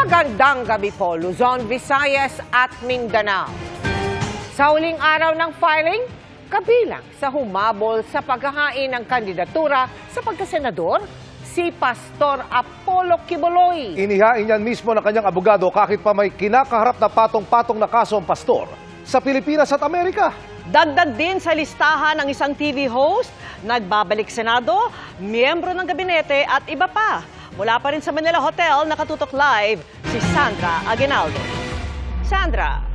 Magandang gabi po, Luzon, Visayas at Mindanao. Sa huling araw ng filing, kabilang sa humabol sa paghahain ng kandidatura sa pagkasenador, si Pastor Apollo Kibuloy. Inihain niyan mismo ng kanyang abogado kahit pa may kinakaharap na patong-patong na kaso ang pastor sa Pilipinas at Amerika. Dagdag din sa listahan ng isang TV host, nagbabalik Senado, miyembro ng gabinete at iba pa. Mula pa rin sa Manila Hotel, nakatutok live si Sandra Aguinaldo. Sandra.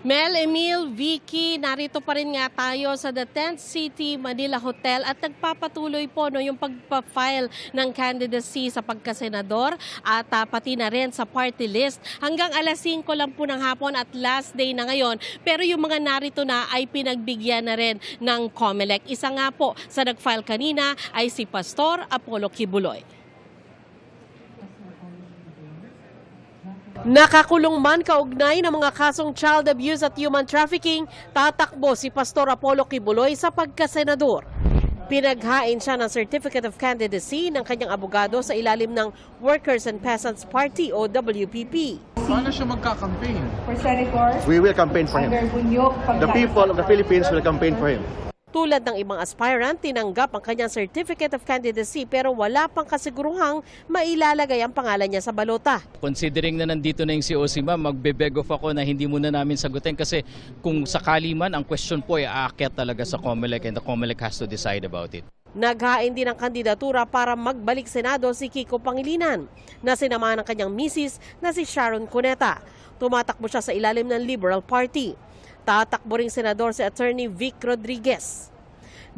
Mel, Emil, Vicky, narito pa rin nga tayo sa The Tent City Manila Hotel at nagpapatuloy po yung pagpa-file ng candidacy sa pagkasenador at pati na rin sa party list. Hanggang alas 5 lang po ng hapon at last day na ngayon. Pero yung mga narito na ay pinagbigyan na rin ng COMELEC. Isa nga po sa nag-file kanina ay si Pastor Apollo Kibuloy. Nakakulong man kaugnay ng mga kasong child abuse at human trafficking, tatakbo si Pastor Apollo Kibuloy sa pagkasenador. Pinaghain siya ng Certificate of Candidacy ng kanyang abogado sa ilalim ng Workers and Peasants Party o WPP. Paano siya magka-campaign? For Senator, We will campaign for him. under Bunyog, The people of the Philippines will campaign for him. Tulad ng ibang aspirant, tinanggap ang kanyang Certificate of Candidacy pero wala pang kasiguruhang mailalagay ang pangalan niya sa balota. Considering na nandito na yung COC, ma'am, magbe-beg off ako na hindi muna namin sagutin kasi kung sakali man, ang question po ay aakyat talaga sa COMELEC and the COMELEC has to decide about it. Naghain din ng kandidatura para magbalik Senado si Kiko Pangilinan na sinamahan ng kanyang misis na si Sharon Cuneta. Tumatakbo siya sa ilalim ng Liberal Party. Tatakbo ring senador si Attorney Vic Rodriguez.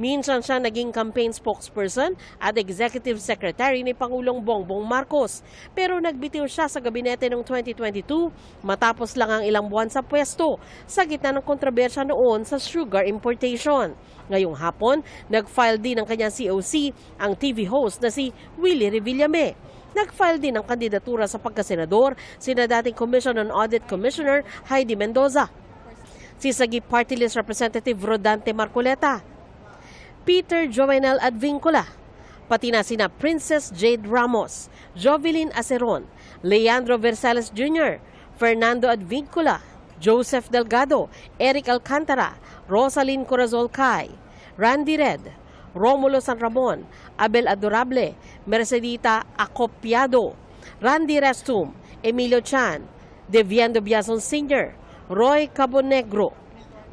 Minsan siya naging campaign spokesperson at executive secretary ni Pangulong Bongbong Marcos. Pero nagbitiw siya sa gabinete noong 2022 matapos lang ang ilang buwan sa pwesto sa gitna ng kontrobersya noon sa sugar importation. Ngayong hapon, nag-file din ng kanyang COC ang TV host na si Willie Revillame. Nag-file din ng kandidatura sa pagkasenador sina dating Commission on Audit Commissioner Heidi Mendoza, si Sagip Party List Representative Rodante Marcoleta, Peter Jovenel Advincula, pati na sina Princess Jade Ramos, Jovelyn Aceron, Leandro Versales Jr., Fernando Advincula, Joseph Delgado, Eric Alcantara, Rosalyn Corazol Cay, Randy Red, Romulo San Ramon, Abel Adorable, Mercedita Acopiado, Randy Restum, Emilio Chan, Deviando Biazon Sr., Roy Cabonegro,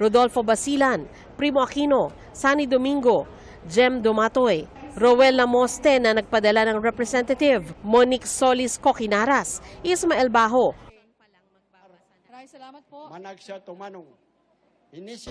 Rodolfo Basilan, Primo Aquino, Sani Domingo, Jem Domatoy, Rowel Lamoste na nagpadala ng representative, Monique Solis Coquinaras, Ismael Bajo.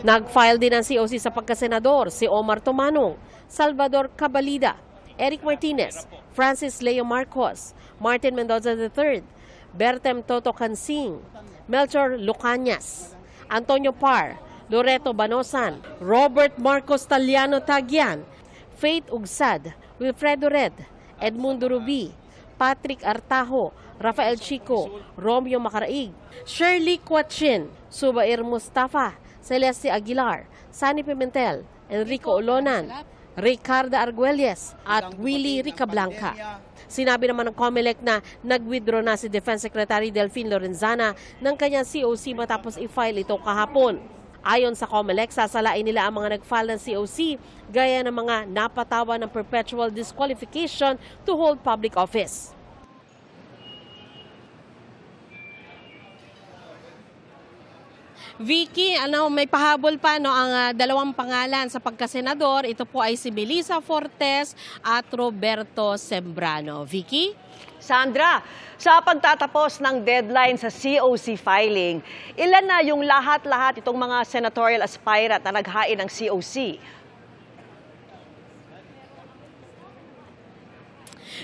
Nag-file din ang COC sa pagkasenador si Omar Tomanong, Salvador Cabalida, Eric Martinez, Francis Leo Marcos, Martin Mendoza III, Bertem Toto Cansing, Melchor Lucanyas, Antonio Par, Loreto Banosan, Robert Marcos Taliano Tagian, Faith Ugsad, Wilfredo Red, Edmundo Rubi, Patrick Artajo, Rafael Chico, Romeo Macaraig, Shirley Quachin, Subair Mustafa, Celeste Aguilar, Sani Pimentel, Enrico Olonan, Ricardo Arguelles at Willie Ricablanca. Sinabi naman ng COMELEC na nag-withdraw na si Defense Secretary Delfin Lorenzana ng kanyang COC matapos i-file ito kahapon. Ayon sa COMELEC, sasalain nila ang mga nag-file ng COC gaya ng mga napatawan ng perpetual disqualification to hold public office. Vicky, may pahabol pa ang dalawang pangalan sa pagkasenador. Ito po ay si Melissa Fortes at Roberto Sembrano. Vicky? Sandra, sa pagtatapos ng deadline sa COC filing, ilan na yung lahat-lahat itong mga senatorial aspirant na naghain ng COC?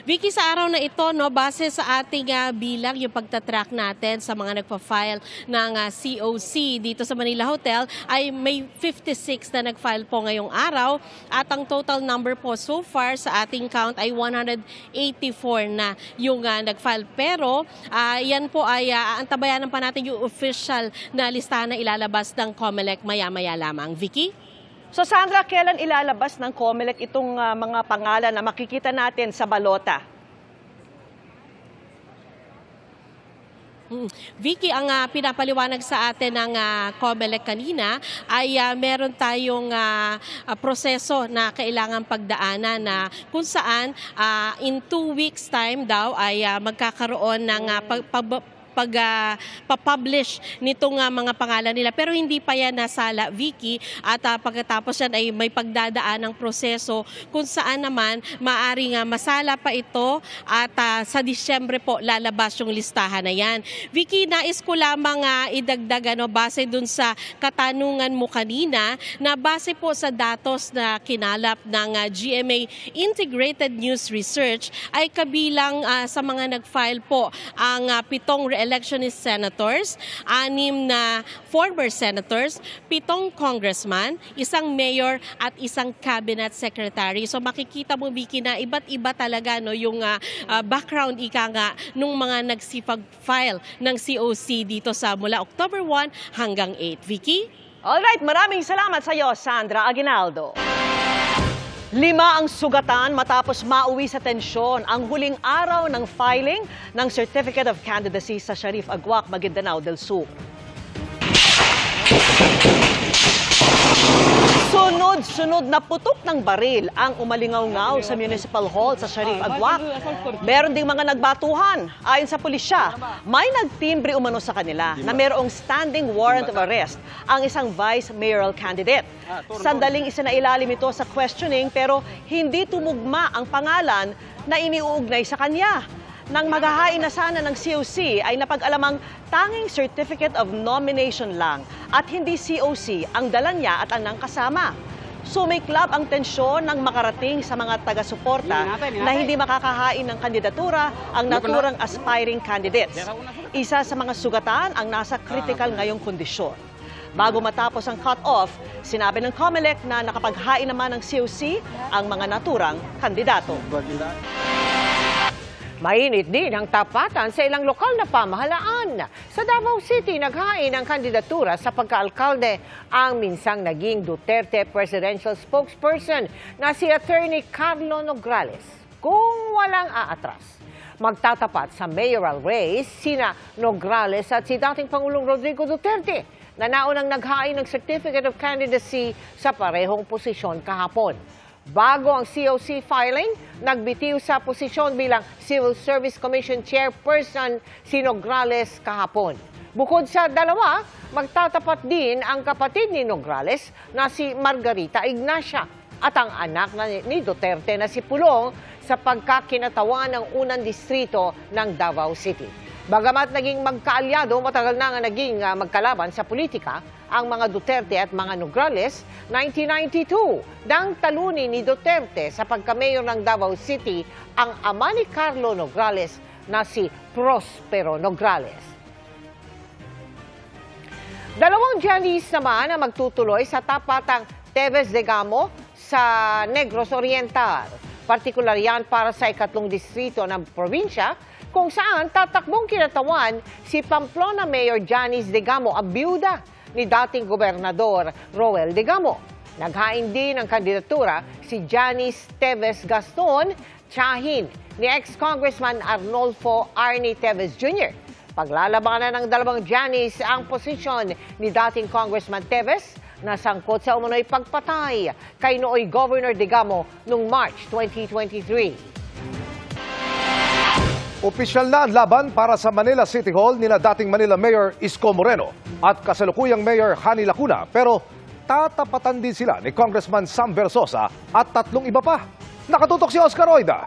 Vicky, sa araw na ito, base sa ating bilang, yung pagtatrack natin sa mga nagpa-file ng COC dito sa Manila Hotel, ay may 56 na nag-file po ngayong araw. At ang total number po so far sa ating count ay 184 na yung nag-file. Pero yan po ay antabayanan pa natin yung official na listahan na ilalabas ng COMELEC maya-maya lamang. Vicky? So Sandra, kailan ilalabas ng COMELEC itong mga pangalan na makikita natin sa balota? Vicky, ang pinapaliwanag sa atin ng COMELEC kanina ay meron tayong proseso na kailangan pagdaanan na kung saan in 2 weeks time daw ay magkakaroon ng pag-publish nitong mga pangalan nila. Pero hindi pa yan nasala, Vicky, at pagkatapos yan ay may pagdadaan ng proseso kung saan naman maaring masala pa ito at sa Disyembre po lalabas yung listahan na yan. Vicky, nais ko lamang idagdag base dun sa katanungan mo kanina na base po sa datos na kinalap ng GMA Integrated News Research ay kabilang sa mga nag-file po ang 7 electionist senators, 6 na former senators, 7 congressman, 1 mayor at 1 cabinet secretary. So makikita mo, Vicky, na iba't iba talaga yung background nung mga nagsipag-file ng COC dito sa mula October 1 hanggang 8. Vicky? Alright, maraming salamat sa iyo, Sandra Aguinaldo. 5 ang sugatan matapos mauwi sa tensyon ang huling araw ng filing ng Certificate of Candidacy sa Sharif Agwak, Maguindanao del Sur. Sunod-sunod na putok ng baril ang umalingaw-ngaw sa Municipal Hall sa Sharif Agwak. Meron ding mga nagbatuhan. Ayon sa pulisya, may nagtimbre umano sa kanila na mayroong standing warrant of arrest ang isang vice mayoral candidate. Sandaling isinailalim ito sa questioning pero hindi tumugma ang pangalan na iniuugnay sa kanya. Nang maghahain na sana ng COC ay napag-alamang tanging Certificate of Nomination lang at hindi COC ang dala niya at ang kasama. Sumiklab ang tensyon nang makarating sa mga taga-suporta na hindi makakahain ng kandidatura ang naturang aspiring candidates. Isa sa mga sugatan ang nasa critical ngayong kondisyon. Bago matapos ang cut-off, sinabi ng COMELEC na nakapaghain naman ng COC ang mga naturang kandidato. Mainit din ang tapatan sa ilang lokal na pamahalaan. Sa Davao City, naghain ng kandidatura sa pagkaalkalde ang minsang naging Duterte presidential spokesperson na si Attorney Carlo Nograles. Kung walang aatras, magtatapat sa mayoral race sina Nograles at si dating Pangulong Rodrigo Duterte na naunang naghain ng Certificate of Candidacy sa parehong posisyon kahapon. Bago ang COC filing, nagbitiw sa posisyon bilang Civil Service Commission Chairperson si Nograles kahapon. Bukod sa dalawa, magtatapat din ang kapatid ni Nograles na si Margarita Ignacia at ang anak ni Duterte na si Pulong sa pagkakinatawan ng unang distrito ng Davao City. Bagamat naging magkaalyado, matagal na nga naging magkalaban sa politika ang mga Duterte at mga Nograles. 1992, nang talunin ni Duterte sa pagka-mayor ng Davao City ang ama ni Carlo Nograles na si Prospero Nograles. 2 Janice naman ang magtutuloy sa tapatang Teves de Gamo sa Negros Oriental. Partikular yan para sa 2nd distrito ng probinsya kung saan tatakbong kinatawan si Pamplona Mayor Janice de Gamo, ang biyuda ni dating Gobernador Roel de Gamo. Naghain din ng kandidatura si Janice Teves Gaston, tiyahin ni ex-Congressman Arnolfo Arnie Teves Jr. Paglalabanan ng 2 Janice ang posisyon ni dating Congressman Teves na sangkot sa umano'y pagpatay kay nooy Governor de Gamo noong March 2023. Opisyal na ang laban para sa Manila City Hall nila dating Manila Mayor Isko Moreno at kasalukuyang Mayor Hani Lacuna, pero tatapatan din sila ni Congressman Sam Versosa at 3 iba pa. Nakatutok si Oscar Oida.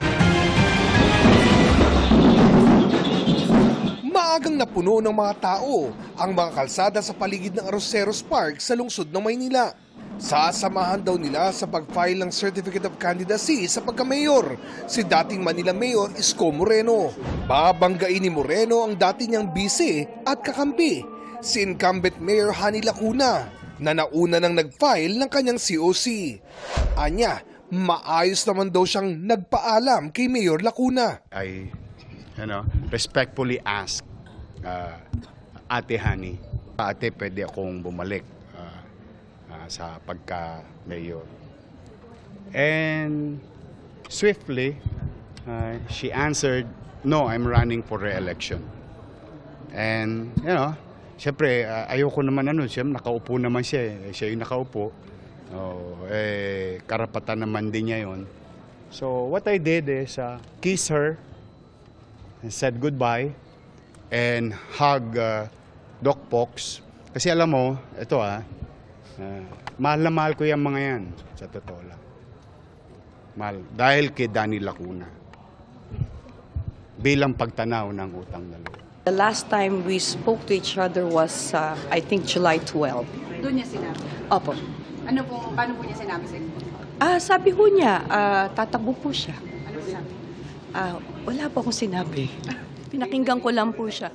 Maagang napuno ng mga tao ang mga kalsada sa paligid ng Arroceros Park sa lungsod ng Maynila. Sasamahan daw nila sa pag-file ng Certificate of Candidacy sa pagka-mayor si dating Manila Mayor Isko Moreno. Babanggain ni Moreno ang dati niyang bise at kakampi, si incumbent Mayor Hani Lacuna, na nauna nang nag-file ng kanyang COC. Anya, maayos naman daw siyang nagpaalam kay Mayor Lacuna. I respectfully ask Ate Hani, Ate, pwede akong bumalik sa pagka-mayor. And swiftly, she answered, no, I'm running for re-election. And, siyempre, ayoko naman siyempre nakaupo naman siya eh. Siya yung nakaupo. Karapatan naman din niya yun. So, what I did is kiss her and said goodbye and hug Doc Pox. Kasi alam mo, ito mahal na mahal ko yung mga yan, sa totoo lang. Mahal. Dahil kay Danny Lacuna. Bilang pagtanaw ng utang na loob. The last time we spoke to each other was, I think, July 12. Doon niya sinabi? Opo. Paano po niya sinabi sa inyo? Sabi ho niya, tatakbo po siya. Ano po sabi? Wala po akong sinabi. Pinakinggan ko lang po siya.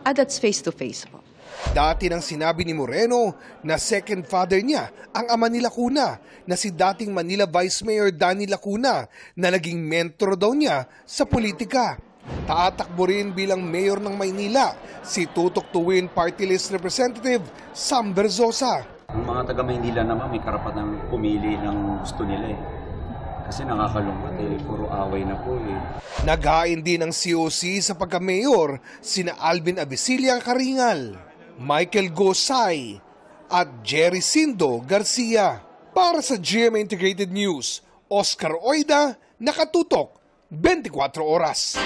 That's face-to-face po. Dati nang sinabi ni Moreno na second father niya ang ama ni Lacuna na si dating Manila Vice Mayor Danny Lacuna na naging mentor daw niya sa politika. Tatakbo rin bilang mayor ng Maynila si Tutok to Win Party List Representative Sam Versosa. Ang mga taga Maynila naman may karapatang pumili ng gusto nila eh. Kasi nakakalungkot eh, puro away na po eh. Naghain din ng COC sa pagka-mayor sina Alvin Abisilla Karingal, Michael Gosay at Jerry Sindo Garcia. Para sa GMA Integrated News, Oscar Oida, nakatutok 24 oras.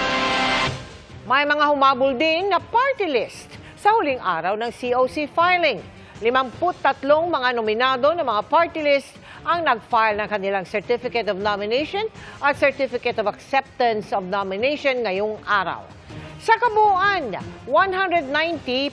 May mga humabol din na party list sa huling araw ng COC filing. 53 mga nominado ng mga party list ang nag-file ng kanilang Certificate of Nomination at Certificate of Acceptance of Nomination ngayong araw. Sa kabuuan, 190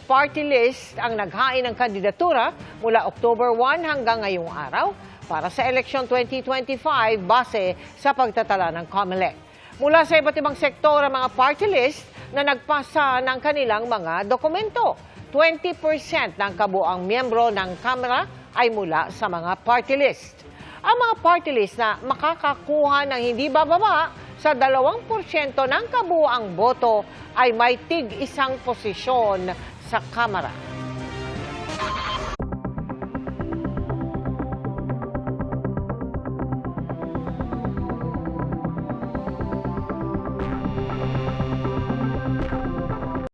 party list ang naghain ng kandidatura mula October 1 hanggang ngayong araw para sa eleksyon 2025 base sa pagtatala ng COMELEC. Mula sa iba't ibang sektor ang mga party list na nagpasa ng kanilang mga dokumento. 20% ng kabuang miyembro ng Kamara ay mula sa mga party list. Ang mga party list na makakakuha ng hindi bababa sa 2% ng kabuang boto ay may tig-isang posisyon sa Kamara.